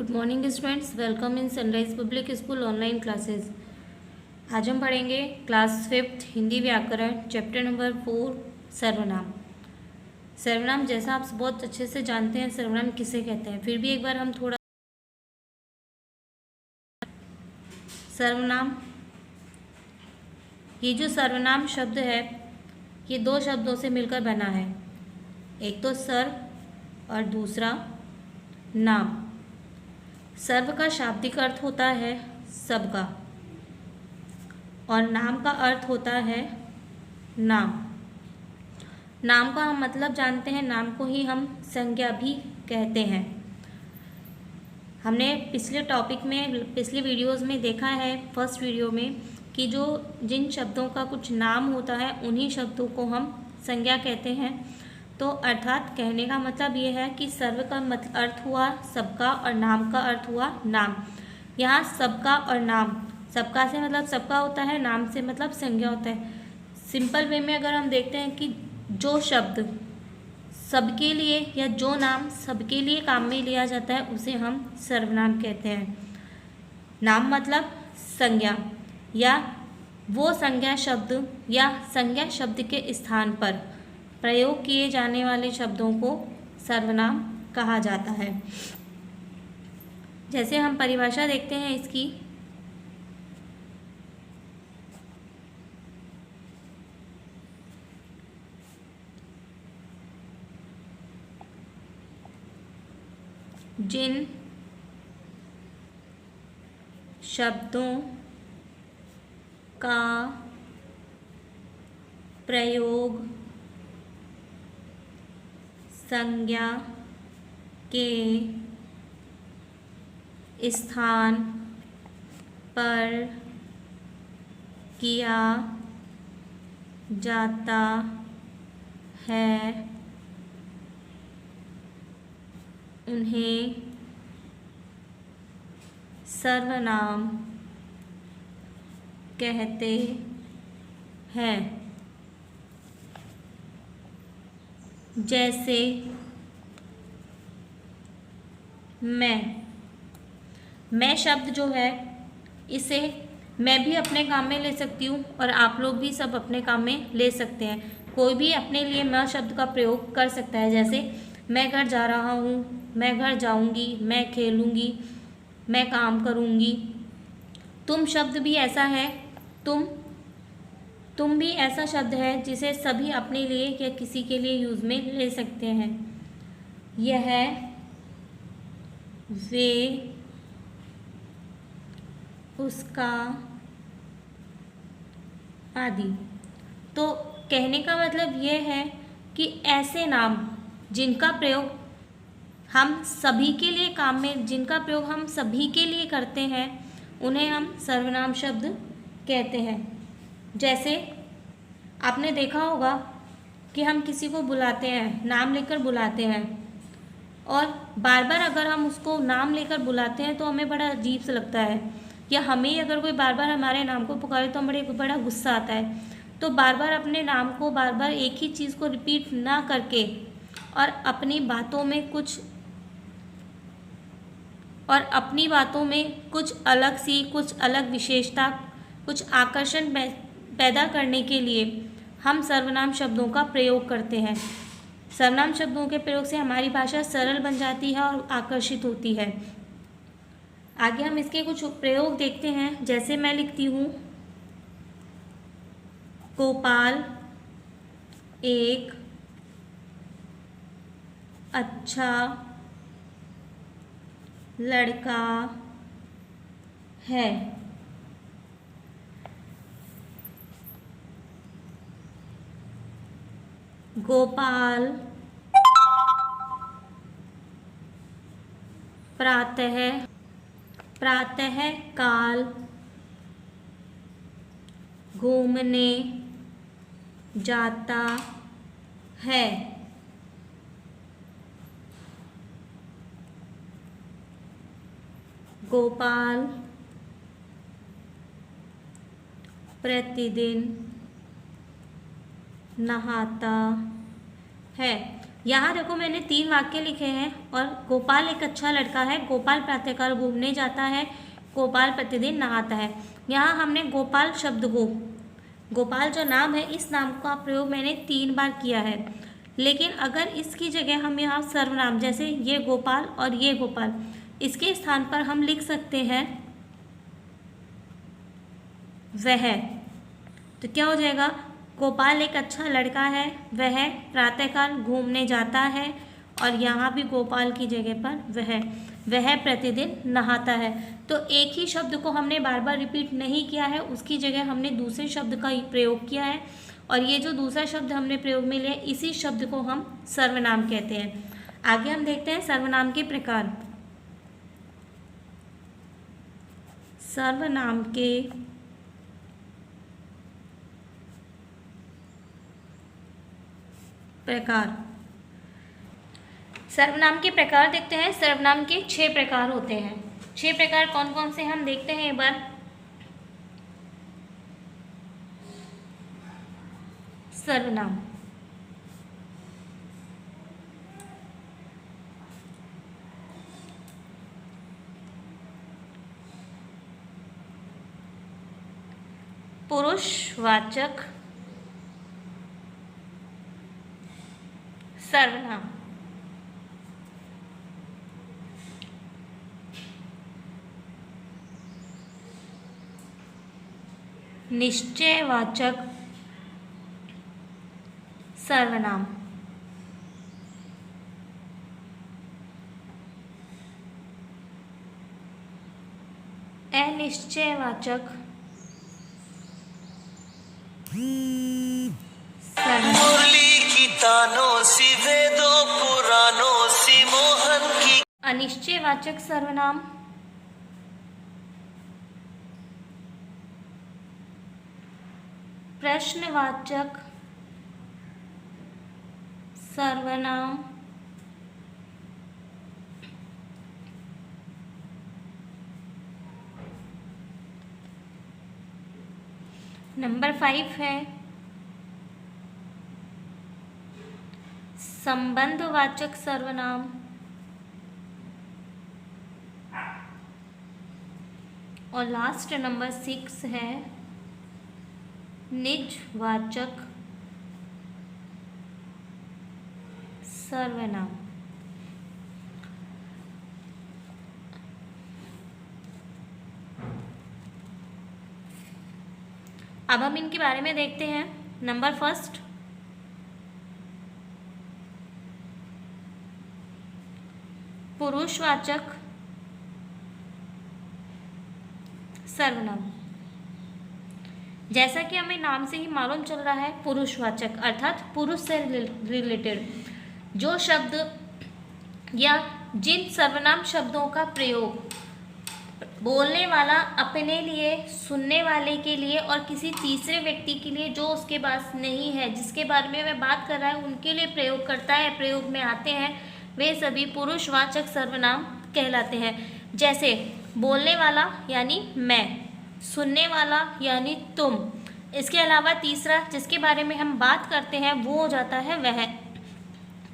Good morning students, welcome in sunrise public school online classes. आज हम पढ़ेंगे class 5th Hindi व्याकरण चैप्टर नंबर 4 सर्वनाम। सर्वनाम जैसा आप बहुत अच्छे से जानते हैं सर्वनाम किसे कहते हैं, फिर भी एक बार हम थोड़ा सर्वनाम, ये जो सर्वनाम शब्द है ये दो शब्दों से मिलकर बना है, एक तो सर्व और दूसरा नाम। सर्व का शाब्दिक अर्थ होता है सबका और नाम का अर्थ होता है नाम। नाम का हम मतलब जानते हैं, नाम को ही हम संज्ञा भी कहते हैं। हमने पिछले वीडियोस में देखा है, फर्स्ट वीडियो में, कि जिन शब्दों का कुछ नाम होता है उन्हीं शब्दों को हम संज्ञा कहते हैं। तो अर्थात कहने का मतलब ये है कि सर्व का अर्थ हुआ सबका और नाम का अर्थ हुआ नाम। यहाँ सबका और नाम, सबका से मतलब सबका होता है, नाम से मतलब संज्ञा होता है। सिंपल वे में अगर हम देखते हैं कि जो शब्द सबके लिए या जो नाम सबके लिए काम में लिया जाता है उसे हम सर्वनाम कहते हैं। नाम मतलब संज्ञा या वो संज्ञा शब्द या संज्ञा शब्द के स्थान पर प्रयोग किए जाने वाले शब्दों को सर्वनाम कहा जाता है। जैसे हम परिभाषा देखते हैं इसकी, जिन शब्दों का प्रयोग संज्ञा के स्थान पर किया जाता है उन्हें सर्वनाम कहते हैं। जैसे मैं शब्द जो है इसे मैं भी अपने काम में ले सकती हूँ और आप लोग भी सब अपने काम में ले सकते हैं। कोई भी अपने लिए मैं शब्द का प्रयोग कर सकता है। जैसे मैं घर जा रहा हूँ, मैं घर जाऊँगी, मैं खेलूँगी, मैं काम करूँगी। तुम शब्द भी ऐसा है, तुम भी ऐसा शब्द है जिसे सभी अपने लिए या किसी के लिए यूज़ में ले सकते हैं। यह वे उसका आदि। तो कहने का मतलब यह है कि ऐसे नाम जिनका प्रयोग हम सभी के लिए काम में, जिनका प्रयोग हम सभी के लिए करते हैं उन्हें हम सर्वनाम शब्द कहते हैं। जैसे आपने देखा होगा कि हम किसी को बुलाते हैं, नाम लेकर बुलाते हैं, और बार बार अगर हम उसको नाम लेकर बुलाते हैं तो हमें बड़ा अजीब सा लगता है, या हमें अगर कोई बार बार हमारे नाम को पुकारे तो हमें बड़ा गुस्सा आता है। तो बार बार अपने नाम को बार बार एक ही चीज़ को रिपीट ना करके और अपनी बातों में कुछ अलग विशेषता, कुछ आकर्षण पैदा करने के लिए हम सर्वनाम शब्दों का प्रयोग करते हैं। सर्वनाम शब्दों के प्रयोग से हमारी भाषा सरल बन जाती है और आकर्षित होती है। आगे हम इसके कुछ प्रयोग देखते हैं। जैसे मैं लिखती हूँ, गोपाल एक अच्छा लड़का है। गोपाल प्रातः काल घूमने जाता है। गोपाल प्रतिदिन नहाता है। यहाँ देखो मैंने 3 वाक्य लिखे हैं और गोपाल एक अच्छा लड़का है, गोपाल प्रातःकाल घूमने जाता है, गोपाल प्रतिदिन नहाता है। यहाँ हमने गोपाल शब्द को, गोपाल जो नाम है इस नाम का प्रयोग मैंने 3 बार किया है। लेकिन अगर इसकी जगह हम यहाँ सर्वनाम, जैसे ये गोपाल और ये गोपाल, इसके स्थान पर हम लिख सकते हैं वह। तो क्या हो जाएगा, गोपाल एक अच्छा लड़का है, वह प्रातःकाल घूमने जाता है, और यहाँ भी गोपाल की जगह पर वह प्रतिदिन नहाता है। तो एक ही शब्द को हमने बार बार रिपीट नहीं किया है, उसकी जगह हमने दूसरे शब्द का ही प्रयोग किया है, और ये जो दूसरा शब्द हमने प्रयोग में लिया इसी शब्द को हम सर्वनाम कहते हैं। आगे हम देखते हैं सर्वनाम के प्रकार। सर्वनाम के प्रकार, सर्वनाम के प्रकार देखते हैं। सर्वनाम के 6 प्रकार होते हैं। 6 प्रकार कौन कौन से हम देखते हैं एक बार। सर्वनाम, पुरुषवाचक सर्वनाम, निश्चयवाचक सर्वनाम, अनिश्चयवाचक सर्वनाम, मुरली की तानों सी वेदों पुराणों सी मोहन की, अनिश्चयवाचक सर्वनाम, प्रश्नवाचक सर्वनाम, नंबर 5 है संबंधवाचक सर्वनाम, और लास्ट नंबर 6 है निजवाचक सर्वनाम। अब हम इनके बारे में देखते हैं। नंबर 1, पुरुषवाचक सर्वनाम। जैसा कि हमें नाम से ही मालूम चल रहा है, पुरुषवाचक अर्थात पुरुष से रिलेटेड जो शब्द या जिन सर्वनाम शब्दों का प्रयोग बोलने वाला अपने लिए, सुनने वाले के लिए और किसी तीसरे व्यक्ति के लिए जो उसके पास नहीं है, जिसके बारे में वह बात कर रहा है, उनके लिए प्रयोग करता है, प्रयोग में आते हैं, वे सभी पुरुषवाचक सर्वनाम कहलाते हैं। जैसे बोलने वाला यानी मैं, सुनने वाला यानी तुम, इसके अलावा तीसरा जिसके बारे में हम बात करते हैं वो हो जाता है वह।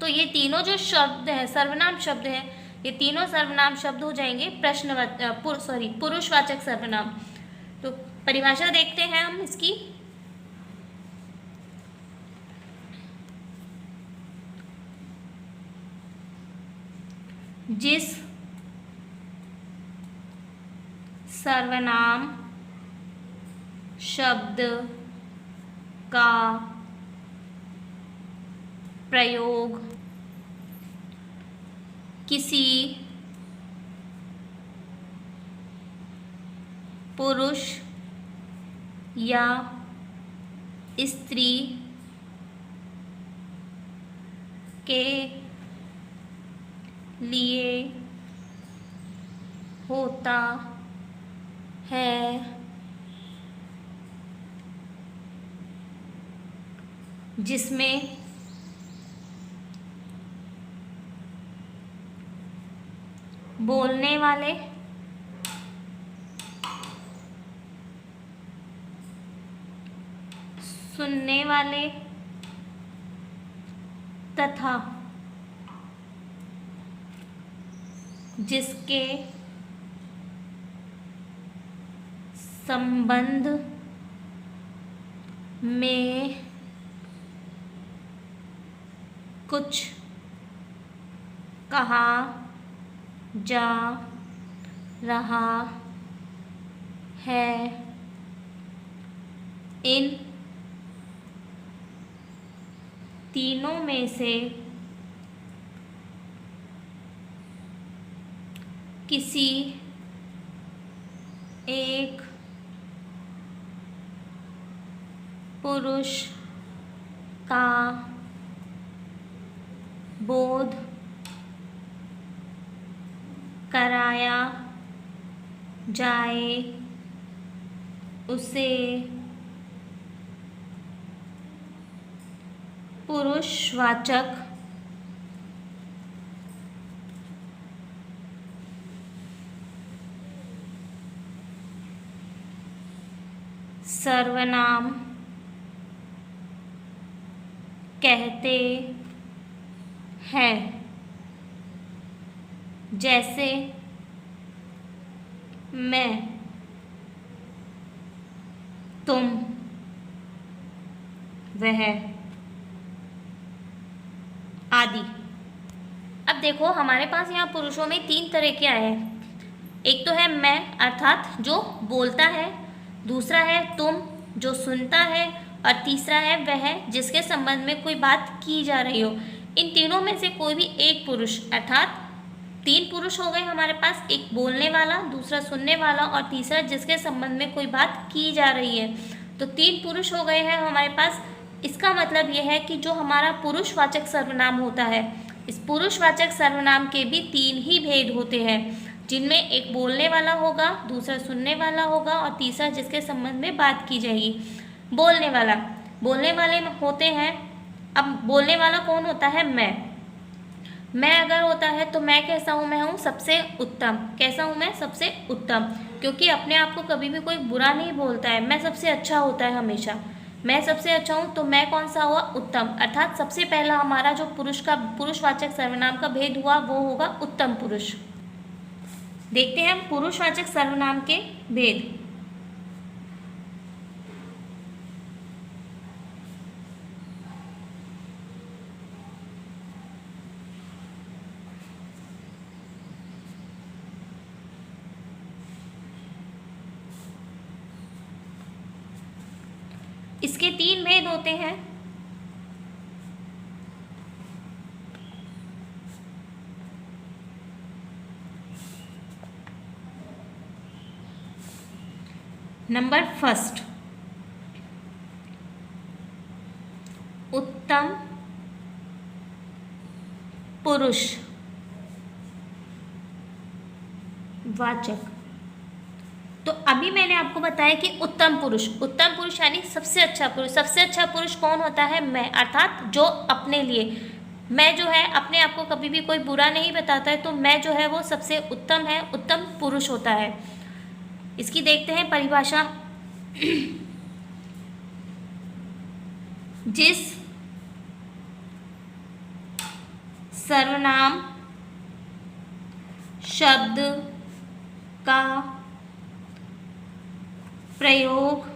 तो ये तीनों जो शब्द हैं, सर्वनाम शब्द हैं, ये तीनों सर्वनाम शब्द हो जाएंगे पुरुषवाचक सर्वनाम। तो परिभाषा देखते हैं हम इसकी। जिस सर्वनाम शब्द का प्रयोग किसी पुरुष या स्त्री के लिए होता है, जिसमें बोलने वाले सुनने वाले तथा जिसके संबंध में कुछ कहा जा रहा है। इन तीनों में से किसी एक पुरुष का बोध कराया जाए उसे पुरुषवाचक सर्वनाम कहते हैं। जैसे मैं, तुम, वह आदि। अब देखो हमारे पास यहाँ पुरुषों में 3 तरह के आए हैं। एक तो है मैं अर्थात जो बोलता है, दूसरा है तुम जो सुनता है, और तीसरा है वह जिसके संबंध में कोई बात की जा रही हो। इन तीनों में से कोई भी एक पुरुष अर्थात 3 पुरुष हो गए हमारे पास, एक बोलने वाला, दूसरा सुनने वाला और तीसरा जिसके संबंध में कोई बात की जा रही है। तो 3 पुरुष हो गए हैं हमारे पास। इसका मतलब यह है कि जो हमारा पुरुषवाचक सर्वनाम होता है, इस पुरुषवाचक सर्वनाम के भी 3 ही भेद होते हैं, जिनमें एक बोलने वाला होगा, दूसरा सुनने वाला होगा और तीसरा जिसके संबंध में बात की जाएगी। बोलने वाले होते हैं। अब बोलने वाला कौन होता है? मैं अगर होता है तो मैं कैसा हूँ? मैं हूँ सबसे उत्तम। कैसा हूँ मैं? सबसे उत्तम, क्योंकि अपने आप को कभी भी कोई बुरा नहीं बोलता है। मैं सबसे अच्छा होता है हमेशा। मैं सबसे अच्छा हूँ तो मैं कौन सा हुआ? उत्तम। अर्थात सबसे पहला हमारा जो पुरुषवाचक सर्वनाम का भेद हुआ वो होगा उत्तम पुरुष। देखते हैं हम पुरुषवाचक सर्वनाम के भेद। इसके 3 भेद होते हैं। नंबर फर्स्ट, उत्तम पुरुष वाचक। तो अभी मैंने आपको बताया कि उत्तम पुरुष यानी सबसे अच्छा पुरुष। सबसे अच्छा पुरुष कौन होता है? मैं, अर्थात जो अपने लिए, मैं जो है अपने आप को कभी भी कोई बुरा नहीं बताता है, तो मैं जो है वो सबसे उत्तम है, उत्तम पुरुष होता है। इसकी देखते हैं परिभाषा। जिस सर्वनाम शब्द का प्रयोग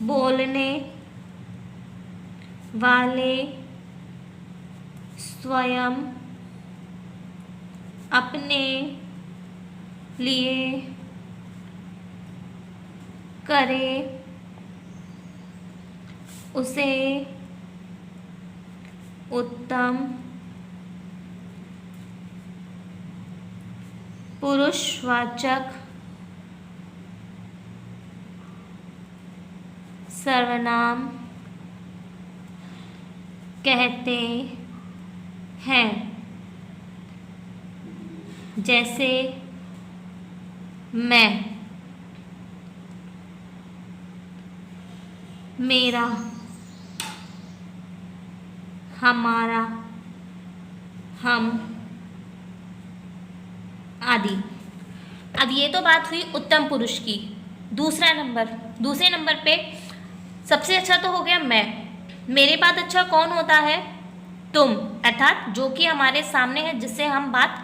बोलने वाले स्वयं अपने लिए करे उसे उत्तम पुरुषवाचक सर्वनाम कहते हैं। जैसे मैं, मेरा, हमारा, हम आदि। अब ये तो बात हुई उत्तम पुरुष की। दूसरे नंबर पे सबसे अच्छा तो हो गया मैं। मेरे बाद अच्छा कौन होता है? तुम, अर्थात जो कि हमारे सामने है, जिससे हम बात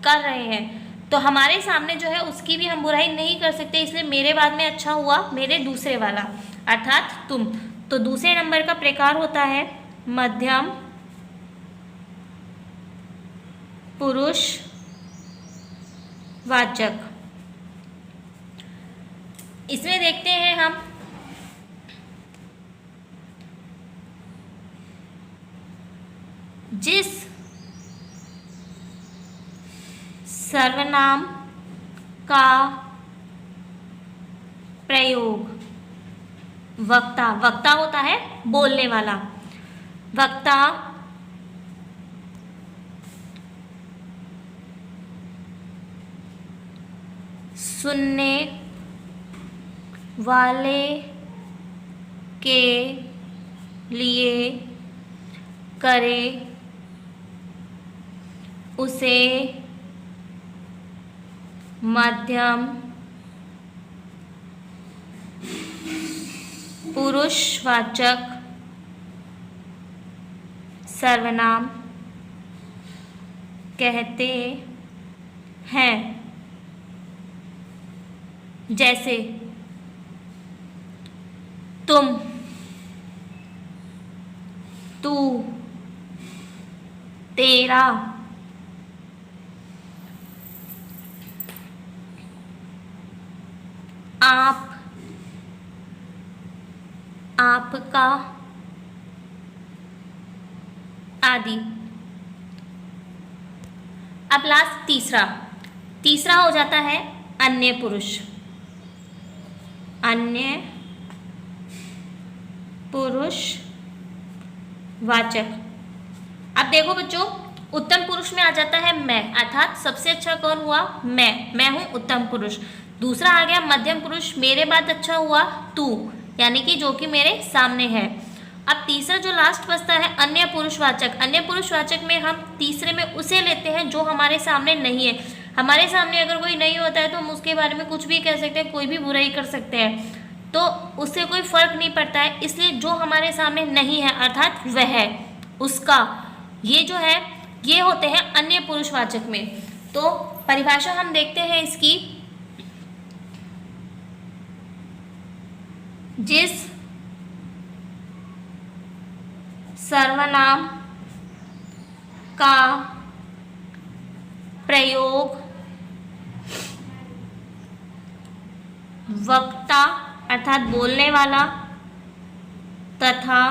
कर रहे हैं। तो हमारे सामने जो है उसकी भी हम बुराई नहीं कर सकते, इसलिए मेरे बाद में अच्छा हुआ मेरे दूसरे वाला, अर्थात तुम। तो दूसरे नंबर का प्रकार होता है मध्यम पुरुष वाचक। इसमें देखते हैं हम जिस सर्वनाम का प्रयोग वक्ता, वक्ता होता है बोलने वाला, वक्ता सुनने वाले के लिए करे, उसे मध्यम पुरुषवाचक सर्वनाम कहते हैं। जैसे तुम, तू, तेरा, आप, आपका आदि। अब लास्ट तीसरा हो जाता है अन्य पुरुष, अन्य पुरुष वाचक। अब देखो बच्चों, उत्तम पुरुष में आ जाता है मैं, अर्थात सबसे अच्छा कौन हुआ? मैं हूं उत्तम पुरुष। दूसरा आ गया मध्यम पुरुष, मेरे बाद अच्छा हुआ तू, यानी कि जो कि मेरे सामने है। अब तीसरा जो लास्ट बचता है अन्य पुरुषवाचक। अन्य पुरुषवाचक में हम तीसरे में उसे लेते हैं जो हमारे सामने नहीं है। हमारे सामने अगर कोई नहीं होता है तो हम उसके बारे में कुछ भी कह सकते हैं, कोई भी बुराई कर सकते हैं, तो उससे कोई फर्क नहीं पड़ता है। इसलिए जो हमारे सामने नहीं है अर्थात वह, उसका, ये जो है ये होते हैं अन्य पुरुषवाचक में। तो परिभाषा हम देखते हैं इसकी, जिस सर्वनाम का प्रयोग वक्ता अर्थात बोलने वाला तथा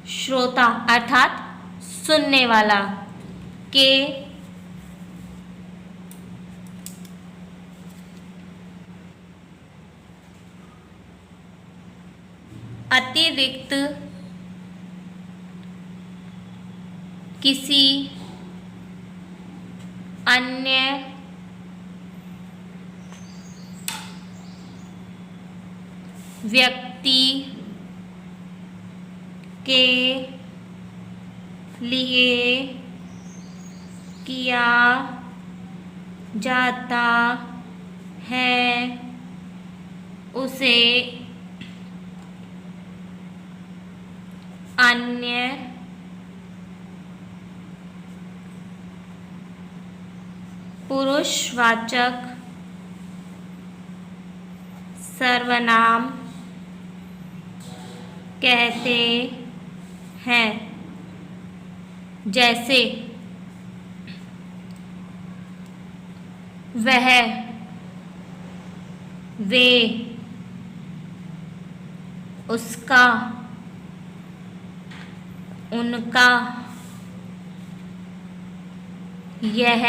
श्रोता अर्थात सुनने वाला के अतिरिक्त किसी अन्य व्यक्ति के लिए किया जाता है, उसे अन्य पुरुषवाचक सर्वनाम कहते हैं। जैसे वह, वे, उसका, उनका, यह,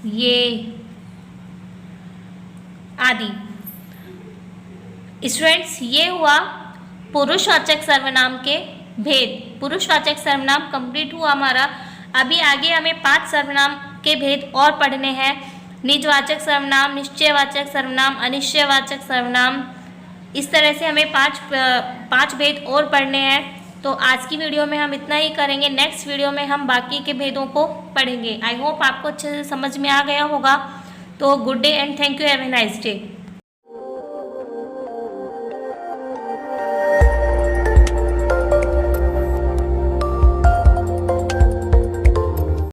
ये आदि। स्टूडेंट्स, ये हुआ पुरुषवाचक सर्वनाम के भेद। पुरुषवाचक सर्वनाम कंप्लीट हुआ हमारा। अभी आगे हमें 5 सर्वनाम के भेद और पढ़ने हैं। निजवाचक सर्वनाम, निश्चयवाचक सर्वनाम, अनिश्चयवाचक सर्वनाम, इस तरह से हमें पांच भेद और पढ़ने हैं। तो आज की वीडियो में हम इतना ही करेंगे। नेक्स्ट वीडियो में हम बाकी के भेदों को पढ़ेंगे। आई होप आपको अच्छे से समझ में आ गया होगा। तो good day and thank you, have a nice day.